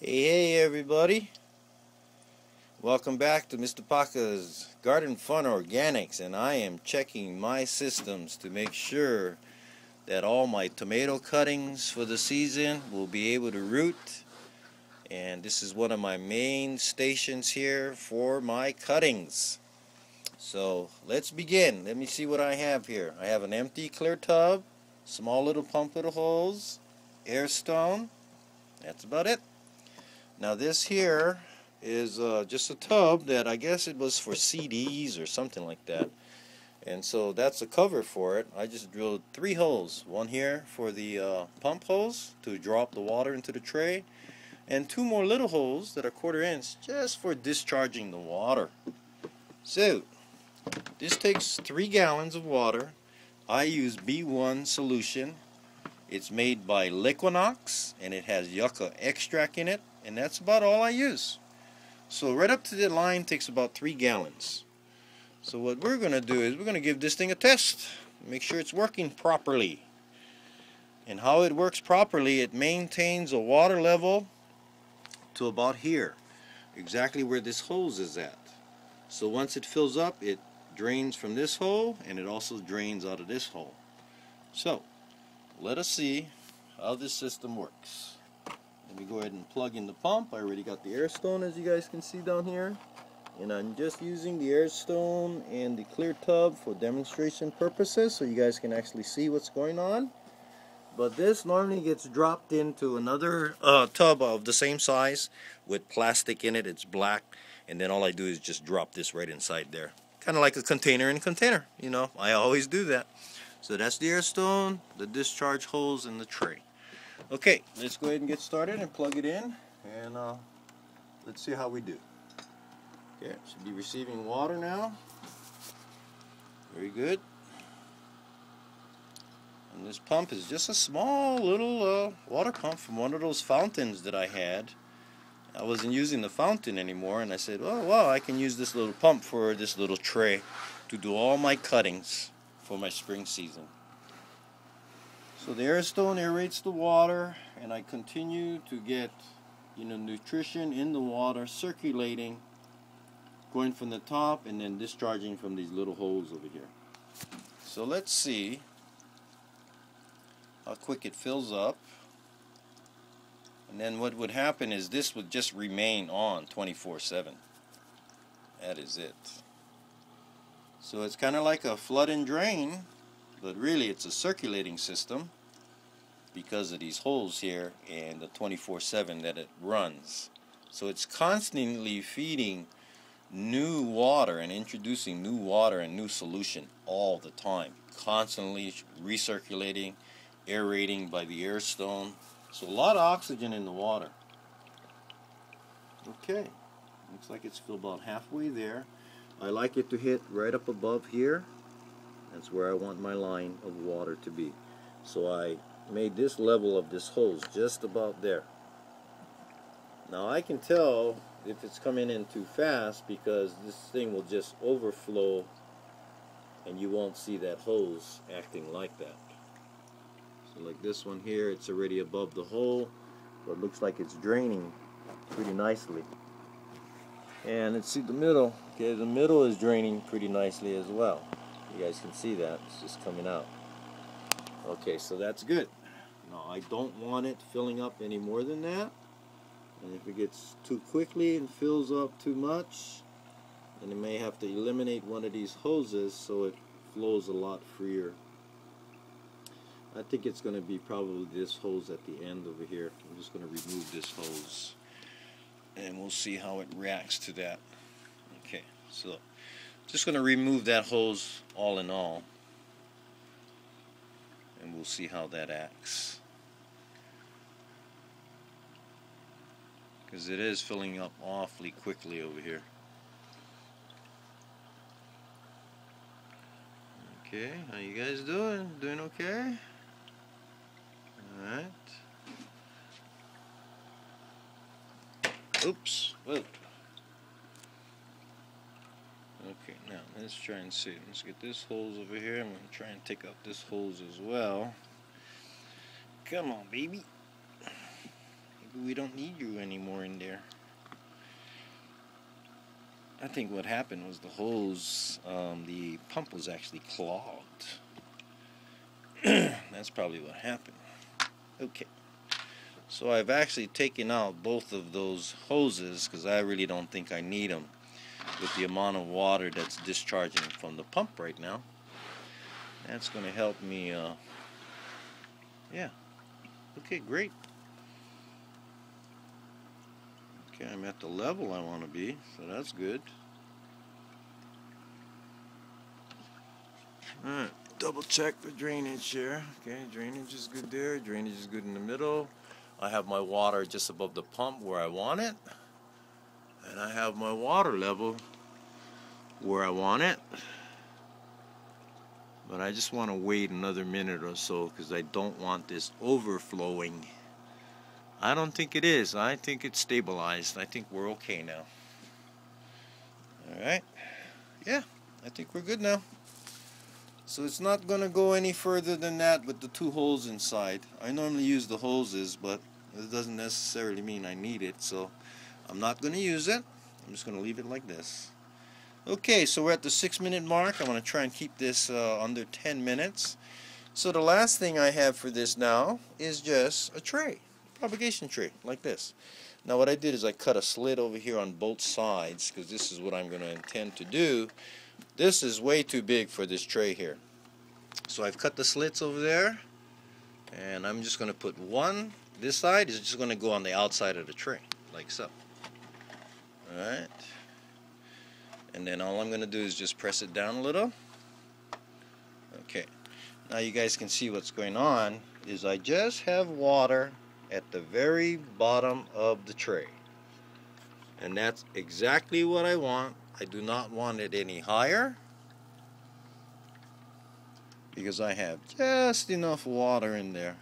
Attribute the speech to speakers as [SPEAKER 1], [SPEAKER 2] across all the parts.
[SPEAKER 1] Hey everybody, welcome back to MrPaka's Garden Fun Organics, and I am checking my systems to make sure that all my tomato cuttings for the season will be able to root. And this is one of my main stations here for my cuttings. So let's begin. Let me see what I have here. I have an empty clear tub, small little pump with holes, air stone. That's about it. Now this here is just a tub that I guess it was for CDs or something like that. And so that's a cover for it. I just drilled 3 holes. One here for the pump hose to drop the water into the tray. And 2 more little holes that are 1/4 inch just for discharging the water. So this takes 3 gallons of water. I use B1 solution. It's made by Liquinox and it has yucca extract in it. And that's about all I use. So right up to the line takes about 3 gallons. So what we're going to do is we're going to give this thing a test. Make sure it's working properly. And how it works properly, it maintains a water level to about here. Exactly where this hose is at. So once it fills up, it drains from this hole and it also drains out of this hole. So let us see how this system works. Let me go ahead and plug in the pump. I already got the air stone, as you guys can see down here. And I'm just using the air stone and the clear tub for demonstration purposes so you guys can actually see what's going on. But this normally gets dropped into another tub of the same size with plastic in it. It's black. And then all I do is just drop this right inside there. Kind of like a container in a container. You know, I always do that. So that's the air stone, the discharge hose, and the tray. Okay, let's go ahead and get started and plug it in, and let's see how we do. Okay, it should be receiving water now. Very good. And this pump is just a small little water pump from one of those fountains that I had. I wasn't using the fountain anymore, and I said, oh wow, I can use this little pump for this little tray to do all my cuttings for my spring season. So the air stone aerates the water, and I continue to get, nutrition in the water, circulating, going from the top and then discharging from these little holes over here. So let's see how quick it fills up. And then what would happen is this would just remain on 24/7. That is it. So it's kind of like a flood and drain. But really it's a circulating system because of these holes here and the 24/7 that it runs. So it's constantly feeding new water and introducing new water and new solution all the time. Constantly recirculating, aerating by the air stone. So a lot of oxygen in the water. Okay, looks like it's filled about halfway there. I like it to hit right up above here. That's where I want my line of water to be. So I made this level of this hose just about there. Now I can tell if it's coming in too fast because this thing will just overflow and you won't see that hose acting like that. So like this one here, it's already above the hole, but it looks like it's draining pretty nicely. And let's see the middle. Okay, the middle is draining pretty nicely as well. You guys can see that. It's just coming out. Okay, so that's good. Now, I don't want it filling up any more than that. And if it gets too quickly and fills up too much, then I may have to eliminate one of these hoses so it flows a lot freer. I think it's going to be probably this hose at the end over here. I'm just going to remove this hose. And we'll see how it reacts to that. Okay, so just going to remove that hose all in all, and we'll see how that acts, because it is filling up awfully quickly over here. Okay, how you guys doing? Doing okay? Alright. Oops. Whoa. Okay, now let's try and see. Let's get this hose over here. I'm going to try and take out this hose as well. Come on, baby. we don't need you anymore in there. I think what happened was the hose, the pump was actually clogged. That's probably what happened. Okay. So I've actually taken out both of those hoses because I really don't think I need them with the amount of water that's discharging from the pump right now. That's going to help me, yeah. Okay, great. Okay, I'm at the level I want to be, so that's good. Alright, double check the drainage here. Okay, drainage is good there, drainage is good in the middle. I have my water just above the pump where I want it. And I have my water level where I want it. But I just want to wait another minute or so because I don't want this overflowing. I don't think it is. I think it's stabilized. I think we're okay now. Alright. Yeah, I think we're good now. So it's not going to go any further than that with the two holes inside. I normally use the hoses, but it doesn't necessarily mean I need it. So I'm not going to use it. I'm just going to leave it like this. Okay, so we're at the 6-minute mark. I'm going to try and keep this under 10 minutes. So the last thing I have for this now is just a tray. Propagation tray like this. Now what I did is I cut a slit over here on both sides because this is what I'm going to intend to do. This is way too big for this tray here. So I've cut the slits over there and I'm just going to put one. This side is just going to go on the outside of the tray like so. Alright. And then all I'm going to do is just press it down a little. Okay. Now you guys can see what's going on is I just have water at the very bottom of the tray. And that's exactly what I want. I do not want it any higher because I have just enough water in there.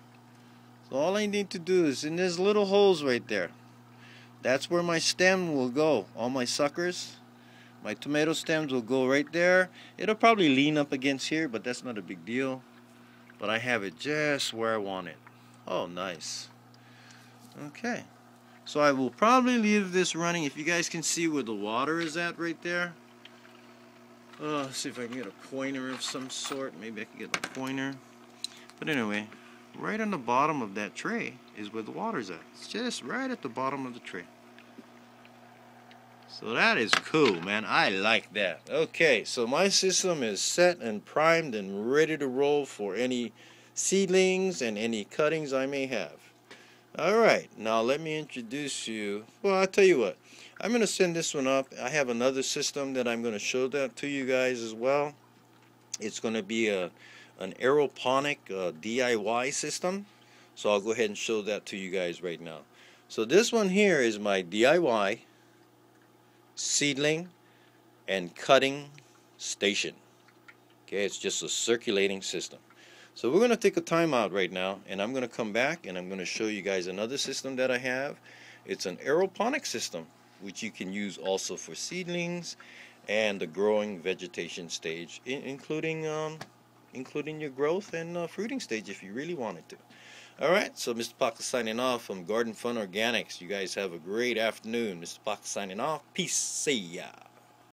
[SPEAKER 1] So all I need to do is in these little holes right there. That's where my stem will go. All my suckers, my tomato stems will go right there. It'll probably lean up against here, but that's not a big deal. But I have it just where I want it. Oh, nice. Okay. So I will probably leave this running. If you guys can see where the water is at right there. Let's see if I can get a pointer of some sort. Maybe I can get a pointer. But anyway, right on the bottom of that tray is where the water's at. It's just right at the bottom of the tray. So that is cool, man. I like that. Okay, so my system is set and primed and ready to roll for any seedlings and any cuttings I may have. Alright, now let me introduce you. Well, I'll tell you what. I'm going to send this one up. I have another system that I'm going to show that to you guys as well. It's going to be an aeroponic DIY system. So I'll go ahead and show that to you guys right now. So this one here is my DIY seedling and cutting station. Okay, it's just a circulating system. So we're going to take a time out right now, and I'm going to come back and I'm going to show you guys another system that I have. It's an aeroponic system, which you can use also for seedlings and the growing vegetation stage, including your growth and fruiting stage if you really wanted to. Alright, so MrPaka signing off from Garden Fun Organics. You guys have a great afternoon. MrPaka signing off. Peace. See ya.